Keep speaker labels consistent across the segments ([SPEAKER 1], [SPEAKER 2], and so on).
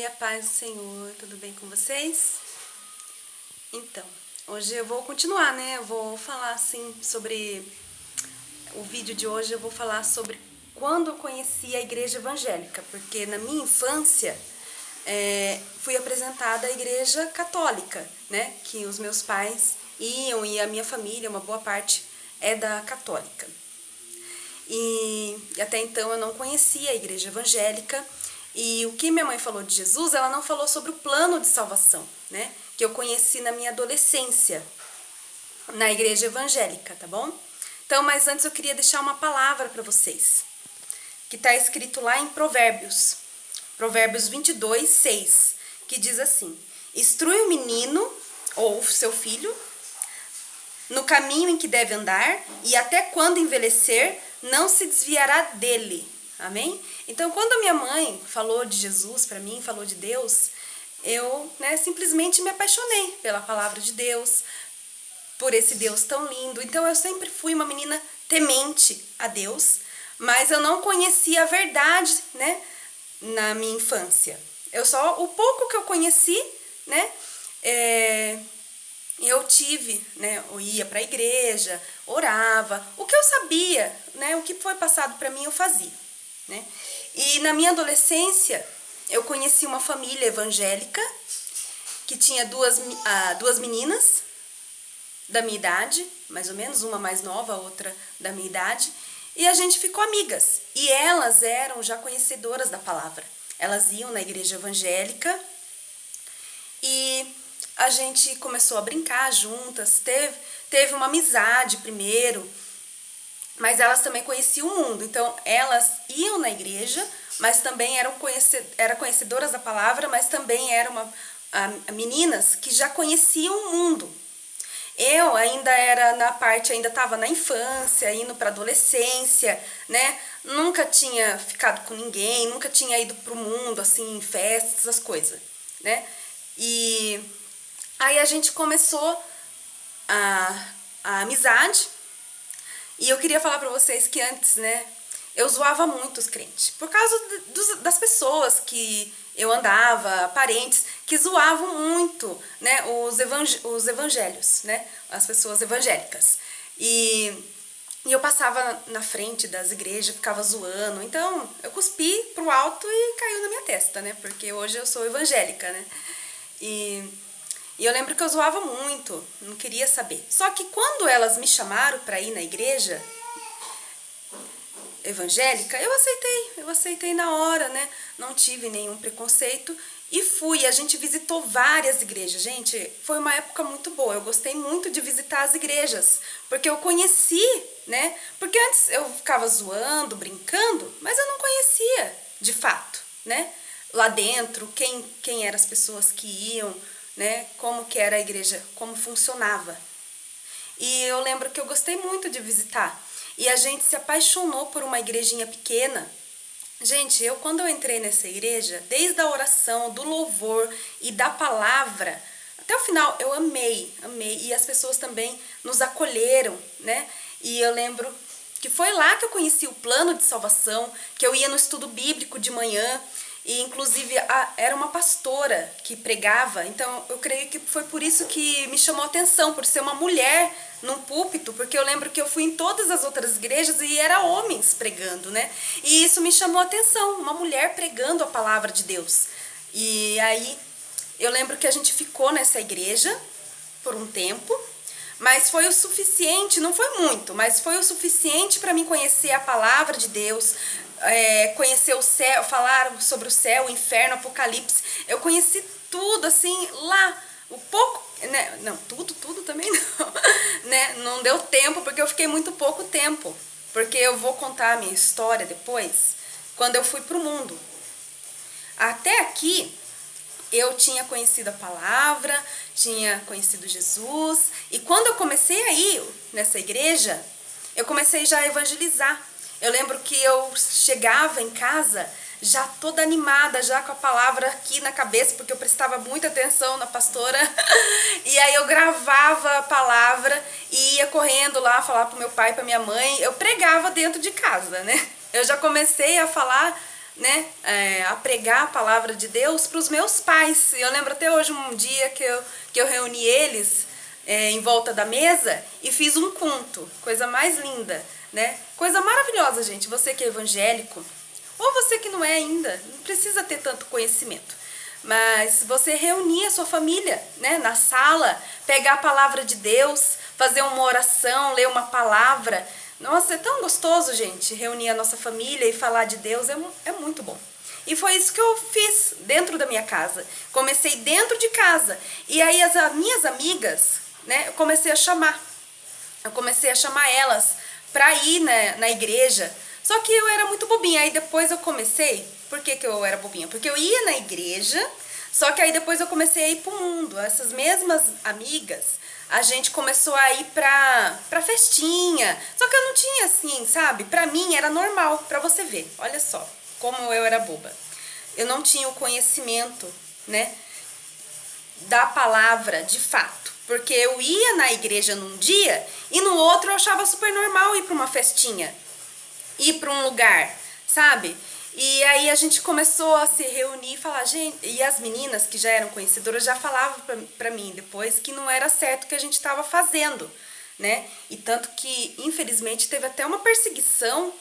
[SPEAKER 1] Oi, a paz do Senhor, tudo bem com vocês? Então, hoje eu vou continuar, né? Eu vou falar assim sobre o vídeo de hoje. Eu vou falar sobre quando eu conheci a igreja evangélica, porque na minha infância fui apresentada à igreja católica, né? Que os meus pais iam e a minha família, uma boa parte, é da católica. E até então eu não conhecia a igreja evangélica. E o que minha mãe falou de Jesus, ela não falou sobre o plano de salvação, né? Que eu conheci na minha adolescência, na igreja evangélica, tá bom? Então, mas antes eu queria deixar uma palavra para vocês, que está escrito lá em Provérbios 22:6, que diz assim: instrui o menino, ou seu filho, no caminho em que deve andar, e até quando envelhecer, não se desviará dele. Amém? Então, quando a minha mãe falou de Jesus para mim, falou de Deus, eu simplesmente me apaixonei pela palavra de Deus, por esse Deus tão lindo. Então, eu sempre fui uma menina temente a Deus, mas eu não conhecia a verdade, né, na minha infância. O pouco que eu conheci, né, eu tive, né, eu ia para a igreja, orava, o que eu sabia, né, o que foi passado para mim eu fazia, né? E na minha adolescência eu conheci uma família evangélica que tinha duas meninas da minha idade, mais ou menos, uma mais nova, outra da minha idade, e a gente ficou amigas. E elas eram já conhecedoras da palavra. Elas iam na igreja evangélica e a gente começou a brincar juntas, teve uma amizade primeiro, mas elas também conheciam o mundo. Então, elas iam na igreja, mas também eram conhecedoras da palavra, mas também eram meninas que já conheciam o mundo. Eu ainda ainda estava na infância, indo para adolescência, né? Nunca tinha ficado com ninguém, nunca tinha ido pro mundo, assim, em festas, essas coisas, né? E aí a gente começou a amizade. E eu queria falar pra vocês que antes, né, eu zoava muito os crentes. Por causa das pessoas que eu andava, parentes, que zoavam muito, né, os evangelhos, né, as pessoas evangélicas. E eu passava na frente das igrejas, ficava zoando. Então, eu cuspi pro alto e caiu na minha testa, né, porque hoje eu sou evangélica, né. E eu lembro que eu zoava muito, não queria saber. Só que quando elas me chamaram para ir na igreja evangélica, eu aceitei na hora, né? Não tive nenhum preconceito e fui. A gente visitou várias igrejas. Gente, foi uma época muito boa. Eu gostei muito de visitar as igrejas, porque eu conheci, né? Porque antes eu ficava zoando, brincando, mas eu não conhecia de fato, né? Lá dentro, quem eram as pessoas que iam, né, como que era a igreja, como funcionava. E eu lembro que eu gostei muito de visitar. E a gente se apaixonou por uma igrejinha pequena. Gente, quando eu entrei nessa igreja, desde a oração, do louvor e da palavra, até o final, eu amei. E as pessoas também nos acolheram, né? E eu lembro que foi lá que eu conheci o plano de salvação, que eu ia no estudo bíblico de manhã. E inclusive era uma pastora que pregava, então eu creio que foi por isso que me chamou a atenção, por ser uma mulher num púlpito, porque eu lembro que eu fui em todas as outras igrejas e era homens pregando, né? E isso me chamou a atenção, uma mulher pregando a palavra de Deus. E aí eu lembro que a gente ficou nessa igreja por um tempo, mas foi o suficiente, não foi muito, mas foi o suficiente para mim conhecer a palavra de Deus, conhecer o céu, falar sobre o céu, o inferno, o apocalipse. Eu conheci tudo, assim, lá, o pouco, né? Não, tudo também não, né? Não deu tempo, porque eu fiquei muito pouco tempo, porque eu vou contar a minha história depois, quando eu fui pro mundo. Até aqui, eu tinha conhecido a palavra, tinha conhecido Jesus, e quando eu comecei a ir nessa igreja, eu comecei já a evangelizar. Eu lembro que eu chegava em casa já toda animada, já com a palavra aqui na cabeça, porque eu prestava muita atenção na pastora, e aí eu gravava a palavra e ia correndo lá falar pro meu pai, pra minha mãe. Eu pregava dentro de casa, né? Eu já comecei a falar né, a pregar a palavra de Deus para os meus pais. Eu lembro até hoje um dia que eu reuni eles em volta da mesa e fiz um culto, coisa mais linda, né? Coisa maravilhosa, gente. Você que é evangélico, ou você que não é ainda, não precisa ter tanto conhecimento. Mas você reunir a sua família, né, na sala, pegar a palavra de Deus, fazer uma oração, ler uma palavra. Nossa, é tão gostoso, gente, reunir a nossa família e falar de Deus, é muito bom. E foi isso que eu fiz dentro da minha casa. Comecei dentro de casa. E aí as minhas amigas, né, eu comecei a chamar. Eu comecei a chamar elas pra ir na igreja. Só que eu era muito bobinha. Aí depois eu comecei... Por que eu era bobinha? Porque eu ia na igreja, só que aí depois eu comecei a ir pro mundo. Essas mesmas amigas, a gente começou a ir pra festinha. Só que eu não tinha assim, sabe? Pra mim era normal, pra você ver. Olha só como eu era boba. Eu não tinha o conhecimento, né, da palavra de fato. Porque eu ia na igreja num dia e no outro eu achava super normal ir pra uma festinha. Ir pra um lugar, sabe? E aí a gente começou a se reunir e falar, gente, e as meninas que já eram conhecedoras já falavam pra mim depois que não era certo o que a gente estava fazendo, né? E tanto que, infelizmente, teve até uma perseguição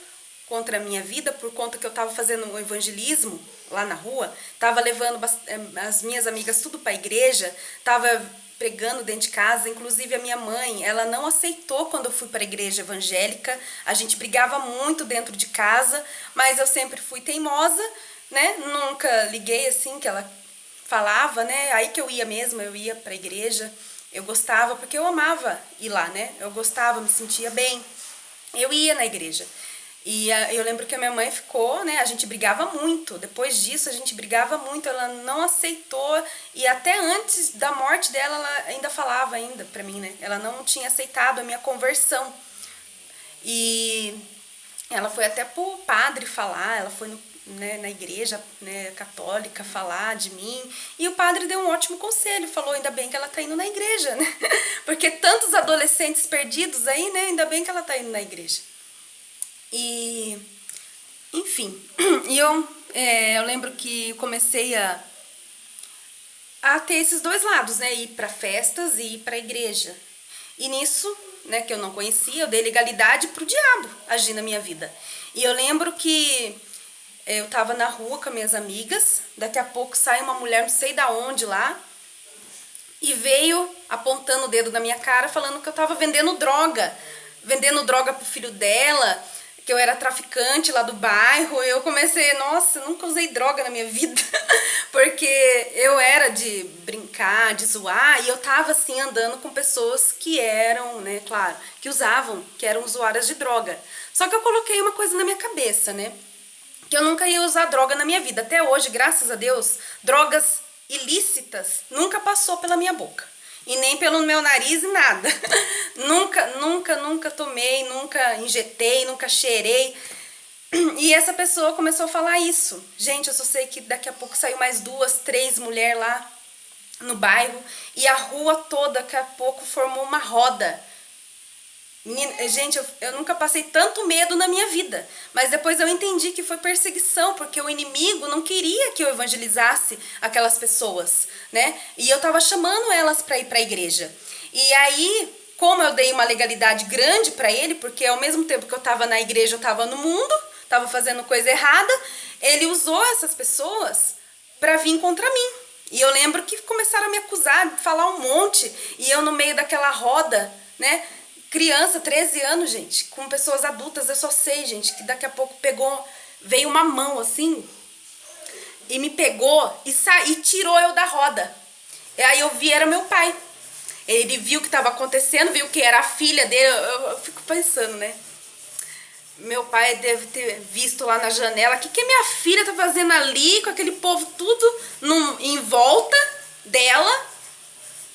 [SPEAKER 1] contra a minha vida por conta que eu estava fazendo um evangelismo lá na rua, estava levando as minhas amigas tudo para a igreja, estava pregando dentro de casa, inclusive a minha mãe, ela não aceitou quando eu fui para a igreja evangélica, a gente brigava muito dentro de casa, mas eu sempre fui teimosa, né, nunca liguei assim que ela falava, né, aí que eu ia mesmo, eu ia para a igreja, eu gostava, porque eu amava ir lá, né, eu gostava, me sentia bem, eu ia na igreja. E eu lembro que a minha mãe ficou, né, a gente brigava muito, depois disso a gente brigava muito, ela não aceitou, e até antes da morte dela, ela ainda falava ainda pra mim, né, ela não tinha aceitado a minha conversão, e ela foi até pro padre falar, ela foi né, na igreja, né, católica falar de mim, e o padre deu um ótimo conselho, falou, ainda bem que ela tá indo na igreja, né, porque tantos adolescentes perdidos aí, né, ainda bem que ela tá indo na igreja. E, enfim, eu lembro que comecei a ter esses dois lados, né, ir para festas e ir para a igreja. E nisso, né, que eu não conhecia, eu dei legalidade pro diabo agir na minha vida. E eu lembro que eu tava na rua com as minhas amigas, daqui a pouco sai uma mulher, não sei da onde lá, e veio apontando o dedo na minha cara, falando que eu tava vendendo droga pro filho dela, que eu era traficante lá do bairro. Eu comecei, nossa, nunca usei droga na minha vida, porque eu era de brincar, de zoar, e eu tava assim andando com pessoas que eram, né, claro, que usavam, que eram usuárias de droga. Só que eu coloquei uma coisa na minha cabeça, né, que eu nunca ia usar droga na minha vida. Até hoje, graças a Deus, drogas ilícitas nunca passou pela minha boca. E nem pelo meu nariz e nada. Nunca tomei, nunca injetei, nunca cheirei. E essa pessoa começou a falar isso. Gente, eu só sei que daqui a pouco saiu mais 2, 3 mulheres lá no bairro. E a rua toda, daqui a pouco, formou uma roda. Menina, gente, eu nunca passei tanto medo na minha vida. Mas depois eu entendi que foi perseguição, porque o inimigo não queria que eu evangelizasse aquelas pessoas, né? E eu tava chamando elas para ir para a igreja. E aí, como eu dei uma legalidade grande para ele, porque ao mesmo tempo que eu tava na igreja, eu tava no mundo, tava fazendo coisa errada, ele usou essas pessoas para vir contra mim. E eu lembro que começaram a me acusar, falar um monte, e eu no meio daquela roda, né? Criança, 13 anos, gente, com pessoas adultas, eu só sei, gente, que daqui a pouco veio uma mão assim, e me pegou e tirou eu da roda. E aí eu vi, era meu pai. Ele viu o que estava acontecendo, viu que era a filha dele, eu fico pensando, né? Meu pai deve ter visto lá na janela, o que minha filha tá fazendo ali, com aquele povo tudo em volta dela,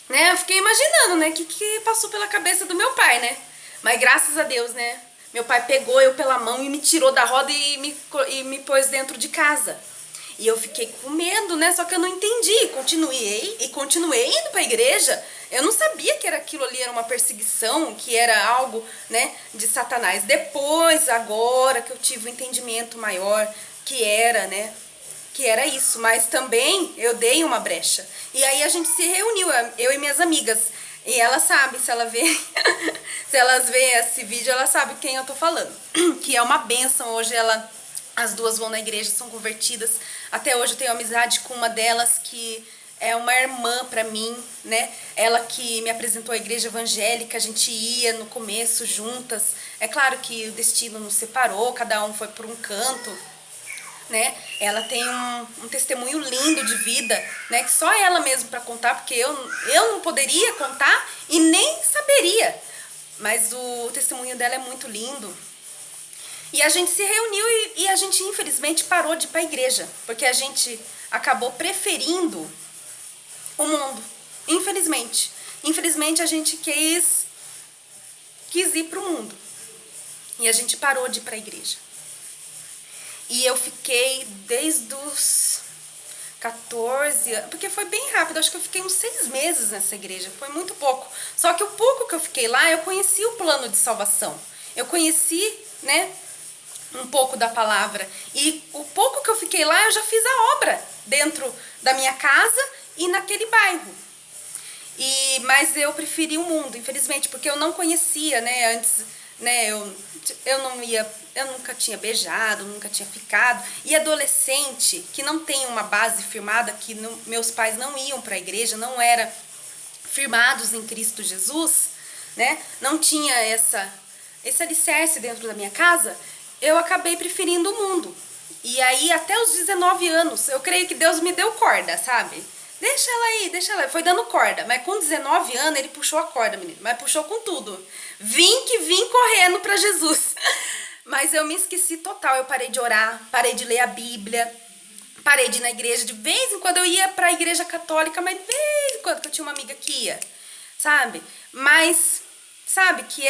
[SPEAKER 1] né? Eu fiquei imaginando, né, o que passou pela cabeça do meu pai, né? Mas graças a Deus, né, meu pai pegou eu pela mão e me tirou da roda e me pôs dentro de casa. E eu fiquei com medo, né, só que eu não entendi, continuei indo pra igreja. Eu não sabia que aquilo ali era uma perseguição, que era algo, né, de Satanás. Depois, agora que eu tive um entendimento maior, que era, né? Que era isso, mas também eu dei uma brecha. E aí a gente se reuniu, eu e minhas amigas. E ela sabe, se ela vê, se elas vê esse vídeo, ela sabe quem eu tô falando. Que é uma bênção, hoje as duas vão na igreja, são convertidas. Até hoje eu tenho amizade com uma delas que é uma irmã pra mim, né? Ela que me apresentou à igreja evangélica, a gente ia no começo juntas. É claro que o destino nos separou, cada um foi por um canto, né? Ela tem um testemunho lindo de vida, né? Que só ela mesmo para contar, porque eu não poderia contar e nem saberia. Mas o testemunho dela é muito lindo. E a gente se reuniu e a gente infelizmente parou de ir para a igreja, porque a gente acabou preferindo o mundo. Infelizmente. Infelizmente a gente quis ir para o mundo. E a gente parou de ir para a igreja. E eu fiquei desde os 14 anos, porque foi bem rápido, acho que eu fiquei uns 6 meses nessa igreja, foi muito pouco. Só que o pouco que eu fiquei lá, eu conheci o plano de salvação. Eu conheci, né, um pouco da palavra. E o pouco que eu fiquei lá, eu já fiz a obra dentro da minha casa e naquele bairro. Mas eu preferi o mundo, infelizmente, porque eu não conhecia, né, antes, né, eu nunca tinha beijado, nunca tinha ficado. E adolescente que não tem uma base firmada, que meus pais não iam para a igreja, não eram firmados em Cristo Jesus, né, não tinha esse alicerce dentro da minha casa, eu acabei preferindo o mundo. E aí até os 19 anos, eu creio que Deus me deu corda, sabe? Deixa ela aí, foi dando corda. Mas com 19 anos ele puxou a corda, menino. Mas puxou com tudo. Vim correndo pra Jesus. Mas eu me esqueci total. Eu parei de orar, parei de ler a Bíblia, parei de ir na igreja. De vez em quando eu ia pra igreja católica, mas de vez em quando que eu tinha uma amiga que ia, sabe? Mas, sabe, que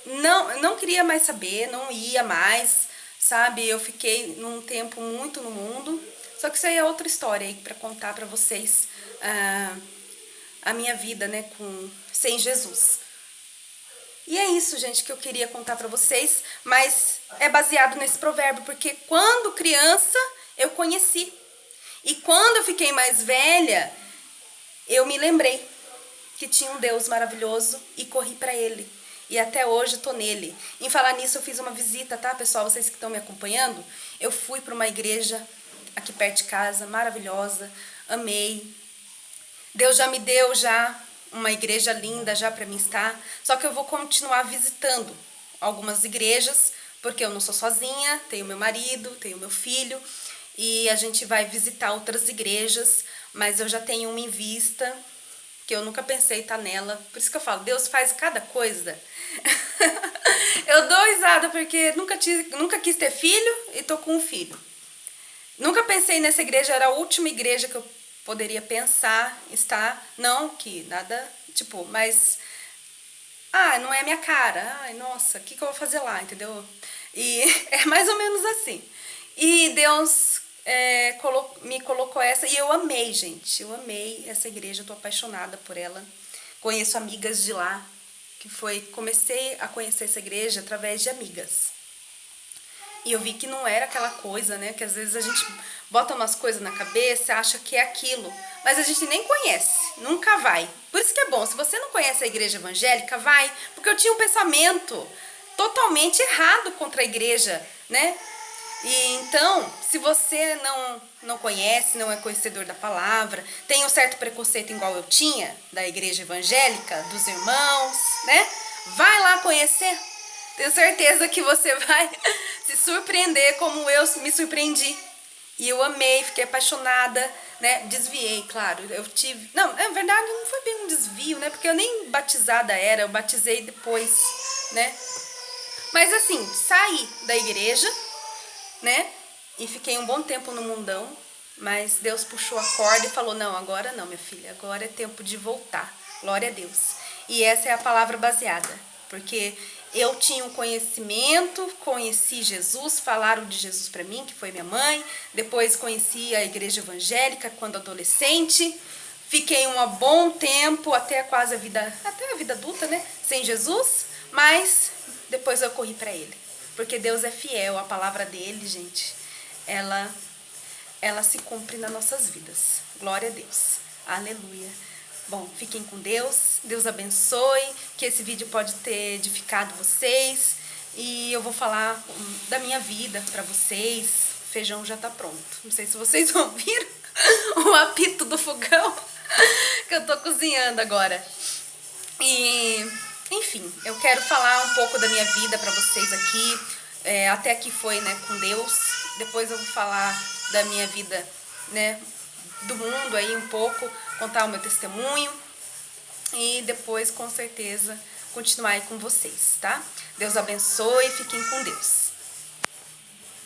[SPEAKER 1] não queria mais saber, não ia mais, sabe? Eu fiquei num tempo muito no mundo. Só que isso aí é outra história aí para contar para vocês a minha vida, né, sem Jesus. E é isso, gente, que eu queria contar para vocês, mas é baseado nesse provérbio, porque quando criança eu conheci. E quando eu fiquei mais velha, eu me lembrei que tinha um Deus maravilhoso e corri para ele. E até hoje tô nele. Em falar nisso, eu fiz uma visita, tá, pessoal? Vocês que estão me acompanhando, eu fui para uma igreja aqui perto de casa, maravilhosa, amei. Deus já me deu uma igreja linda já para mim estar, só que eu vou continuar visitando algumas igrejas, porque eu não sou sozinha, tenho meu marido, tenho meu filho, e a gente vai visitar outras igrejas, mas eu já tenho uma em vista, que eu nunca pensei estar nela, por isso que eu falo, Deus faz cada coisa. Eu dou risada porque nunca quis ter filho e tô com um filho. Nunca pensei nessa igreja, era a última igreja que eu poderia pensar estar. Não que nada, tipo, mas... não é minha cara. Ai, nossa, o que eu vou fazer lá, entendeu? E é mais ou menos assim. E Deus me colocou essa, e eu amei, gente. Eu amei essa igreja, eu tô apaixonada por ela. Conheço amigas de lá, comecei a conhecer essa igreja através de amigas. E eu vi que não era aquela coisa, né? Que às vezes a gente bota umas coisas na cabeça, acha que é aquilo. Mas a gente nem conhece, nunca vai. Por isso que é bom, se você não conhece a igreja evangélica, vai. Porque eu tinha um pensamento totalmente errado contra a igreja, né? E então, se você não conhece, não é conhecedor da palavra, tem um certo preconceito igual eu tinha, da igreja evangélica, dos irmãos, né? Vai lá conhecer. Tenho certeza que você vai se surpreender como eu me surpreendi. E eu amei, fiquei apaixonada, né? Desviei, claro. Não, na verdade não foi bem um desvio, né? Porque eu nem batizada era, eu batizei depois, né? Mas assim, saí da igreja, né? E fiquei um bom tempo no mundão. Mas Deus puxou a corda e falou, não, agora não, minha filha. Agora é tempo de voltar. Glória a Deus. E essa é a palavra baseada. Porque eu tinha um conhecimento, conheci Jesus, falaram de Jesus para mim, que foi minha mãe. Depois conheci a igreja evangélica quando adolescente. Fiquei um bom tempo, até a vida adulta, né? Sem Jesus. Mas depois eu corri para ele. Porque Deus é fiel, a palavra dele, gente, ela se cumpre nas nossas vidas. Glória a Deus. Aleluia. Bom, fiquem com Deus. Deus abençoe. Que esse vídeo pode ter edificado vocês. E eu vou falar da minha vida para vocês. O feijão já tá pronto. Não sei se vocês ouviram o apito do fogão que eu tô cozinhando agora. E, enfim, eu quero falar um pouco da minha vida para vocês aqui. Até aqui foi, né, com Deus. Depois eu vou falar da minha vida, né, do mundo aí um pouco, contar o meu testemunho e depois, com certeza, continuar aí com vocês, tá? Deus abençoe e fiquem com Deus.